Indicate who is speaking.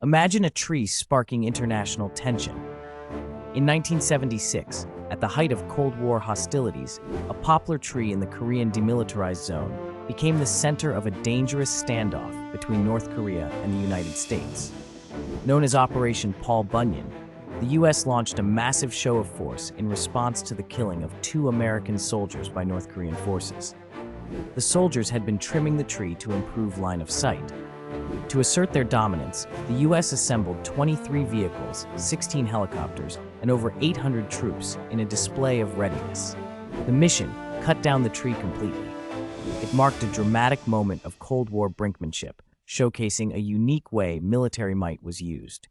Speaker 1: Imagine a tree sparking international tension. In 1976, at the height of Cold War hostilities, a poplar tree in the Korean demilitarized zone became the center of a dangerous standoff between North Korea and the United States. Known as Operation Paul Bunyan, the U.S. launched a massive show of force in response to the killing of 2 American soldiers by North Korean forces. The soldiers had been trimming the tree to improve line of sight. To assert their dominance, the U.S. assembled 23 vehicles, 16 helicopters, and over 800 troops in a display of readiness. The mission cut down the tree completely. It marked a dramatic moment of Cold War brinkmanship, showcasing a unique way military might was used.